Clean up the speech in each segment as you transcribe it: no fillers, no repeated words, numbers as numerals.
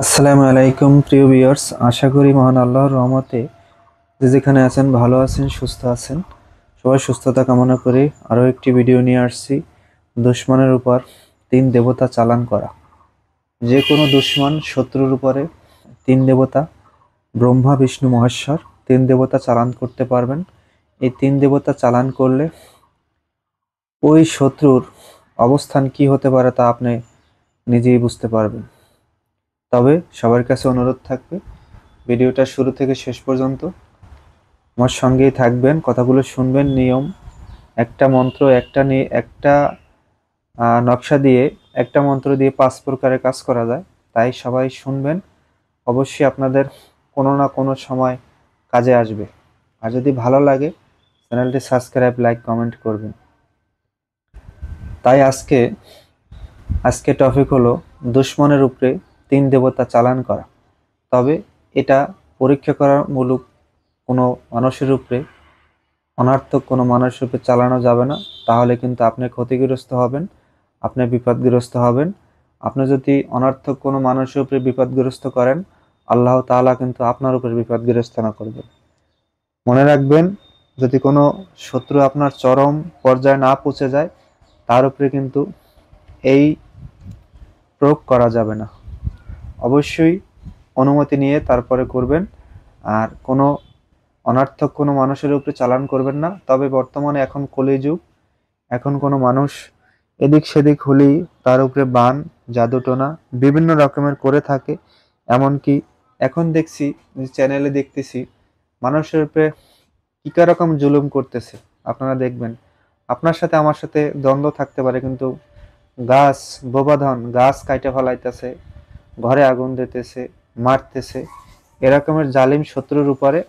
আসসালামু আলাইকুম প্রিয় ভিউয়ার্স, আশা করি মহান আল্লাহর রহমতে যে যেখানে আছেন ভালো আছেন, সুস্থ আছেন। সবাই সুস্থতা কামনা করে আরও একটি ভিডিও নিয়ে আসছি। দুশ্মনের উপর 3 দেবতা চালান করা। যে কোনো দুশ্মন শত্রুর উপরে 3 দেবতা, ব্রহ্মা বিষ্ণু মহেশ্বর, 3 দেবতা চালান করতে পারবেন। এই 3 দেবতা চালান করলে ওই শত্রুর অবস্থান কি হতে পারে তা আপনি নিজেই বুঝতে পারবেন। তবে সবার কাছে অনুরোধ থাকবে, ভিডিওটা শুরু থেকে শেষ পর্যন্ত আমার সঙ্গেই থাকবেন, কথাগুলো শুনবেন। নিয়ম: একটা মন্ত্র, একটা নকশা দিয়ে, একটা মন্ত্র দিয়ে 5 প্রকারের কাজ করা যায়। তাই সবাই শুনবেন, অবশ্যই আপনাদের কোনো না কোনো সময় কাজে আসবে। আর যদি ভালো লাগে চ্যানেলটি সাবস্ক্রাইব, লাইক, কমেন্ট করবেন। তাই আজকে টপিক হলো দুশ্মনের উপরে 3 দেবতা চালান করা। তবে এটা পরীক্ষা করার মূলক কোনো মানুষের উপরে, অনার্থক কোনো মানুষের উপরে চালানো যাবে না। তাহলে কিন্তু আপনি ক্ষতিগ্রস্ত হবেন, আপনি বিপদগ্রস্ত হবেন। আপনি যদি অনার্থক কোনো মানুষের উপরে বিপদগ্রস্ত করেন, আল্লাহ তাআলা কিন্তু আপনার উপরে বিপদগ্রস্ত না করবেন। মনে রাখবেন, যদি কোনো শত্রু আপনার চরম পর্যায়ে না পৌঁছে যায়, তার উপরে কিন্তু এই প্রয়োগ করা যাবে না। অবশ্যই অনুমতি নিয়ে তারপরে করবেন। আর কোনো অনার্থক কোনো মানুষের উপরে চালান করবেন না। তবে বর্তমানে এখন কলিযুগ, এখন কোনো মানুষ এদিক সেদিক হলেই তার উপরে বান, জাদুটোনা বিভিন্ন রকমের করে থাকে। এমনকি এখন দেখছি, চ্যানেলে দেখতেছি, মানুষের উপরে কি রকম জুলুম করতেছে। আপনারা দেখবেন, আপনার সাথে আমার সাথে দ্বন্দ্ব থাকতে পারে, কিন্তু গাছ, বোবাধন গাছ কাইটে ফেলাইতেছে, ঘরে আগুন দিতেছে, মারতেছে। এরকমের জালিম শত্রুর উপরে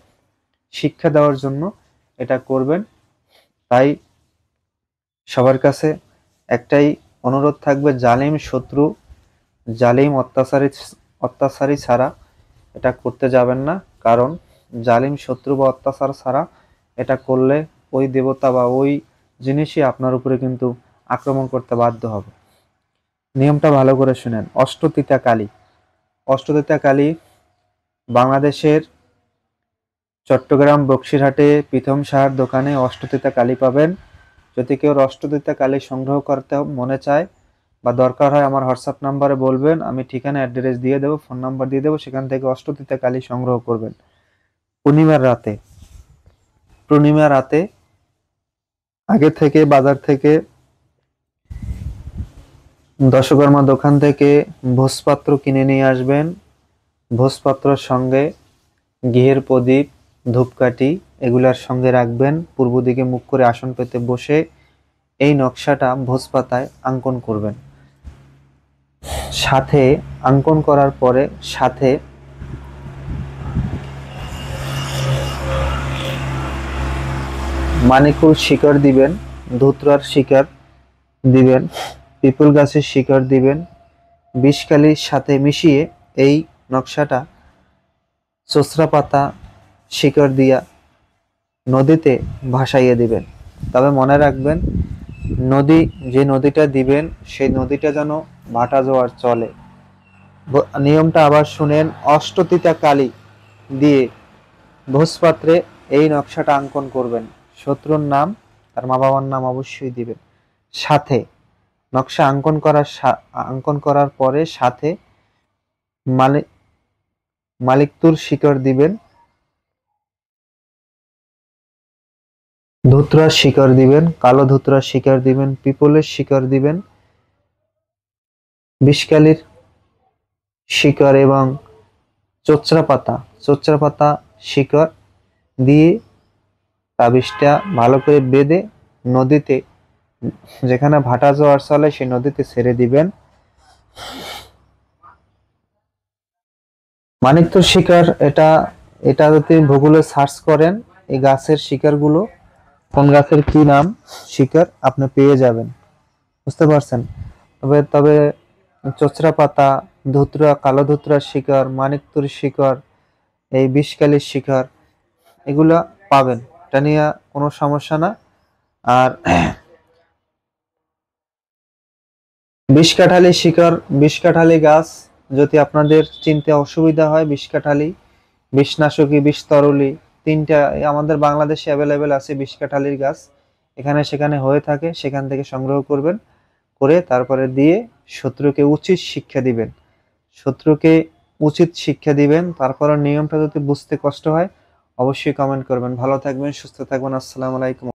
শিক্ষা দেওয়ার জন্য এটা করবেন। তাই সবার কাছে একটাই অনুরোধ থাকবে, জালিম শত্রু, জালিম অত্যাচারী ছাড়া এটা করতে যাবেন না। কারণ জালিম শত্রু বা অত্যাচার ছাড়া এটা করলে ওই দেবতা বা ওই জিনিসই আপনার উপরে কিন্তু আক্রমণ করতে বাধ্য হবে। নিয়মটা ভালো করে শুনেন। অষ্টতিতা কালী। অষ্টতিতা কালী বাংলাদেশের চট্টগ্রাম বক্সিরহাটে প্রীতম সাহার দোকানে অষ্টতিতা কালী পাবেন। যদি কেউ অষ্টতিতা কালী সংগ্রহ করতে মনে চায় বা দরকার হয়, আমার হোয়াটসঅ্যাপ নাম্বারে বলবেন, আমি ঠিকানা অ্যাড্রেস দিয়ে দেবো, ফোন নাম্বার দিয়ে দেবো, সেখান থেকে অষ্টতিতা কালী সংগ্রহ করবেন। পূর্ণিমার রাতে, পূর্ণিমা রাতে আগে থেকে বাজার থেকে, দশকর্মা দোকান থেকে ভোজপাত্র কিনে নিয়ে আসবেন। ভোজপাত্রের সঙ্গে ঘিয়ের প্রদীপ, ধূপকাঠি এগুলার সঙ্গে রাখবেন। পূর্ব দিকে মুখ করে আসন পেতে বসে এই নকশাটা ভোজপাতায় অঙ্কন করবেন। সাথে অঙ্কন করার পরে সাথে মানিকুল শিকড় দিবেন, ধুতরার শিকড় দিবেন, পিপল গাছের শিকড় দিবেন। বিষকালির সাথে মিশিয়ে এই নকশাটা চোচরা পাতা শিকড় দিয়া নদীতে ভাসাইয়ে দিবেন। তবে মনে রাখবেন, যে নদীটা দিবেন সেই নদীটা যেন ভাটা জোয়ার চলে। নিয়মটা আবার শুনেন। অষ্টতিতা কালী দিয়ে ভোজপাত্রে এই নকশাটা অঙ্কন করবেন। শত্রুর নাম, তার মা বাবার নাম অবশ্যই দিবেন। সাথে নকশা অঙ্কন করার পরে সাথে মালিকতুর শিকড় দিবেন, ধুতরার শিকড় দিবেন, কালো ধুতরার শিকড় দিবেন, পিপলের শিকড় দিবেন, বিষকালির শিকড় এবং চোচরা পাতা শিকড় দিয়ে তাবিজটা ভালো করে বেঁধে নদীতে, যেখানে ভাটা জোয়ার চলে সেই নদীতে ছেড়ে দিবেন। মানিকতুর শিকড়, এটা যদি ভূগোলে সার্চ করেন, এই গাছের শিকড়গুলো কোন গাছের কি নাম শিকড় আপনি পেয়ে যাবেন। বুঝতে পারছেন? তবে চোচরা পাতা, কালো ধুতরার শিকড়, মানিকতুর শিকড়, এই বিষকালির শিকড় এগুলা পাবেন। এটা নিয়ে কোনো সমস্যা না। আর বিষকাঠালি গাছ যদি আপনাদের চিনতে অসুবিধা হয়, বিষকাঠালি, বিষনাশকী, বিষতরলী, তিনটা আমাদের বাংলাদেশে অ্যাভেলেবেল আছে। বিষকাঠালির গাছ এখানে সেখানে হয়ে থাকে, সেখান থেকে সংগ্রহ করবেন, করে তারপরে দিয়ে শত্রুকে উচিত শিক্ষা দিবেন। শত্রুকে উচিত শিক্ষা দিবেন। তারপরে নিয়মটা যদি বুঝতে কষ্ট হয় অবশ্যই কমেন্ট করবেন। ভালো থাকবেন, সুস্থ থাকবেন। আসসালামু আলাইকুম।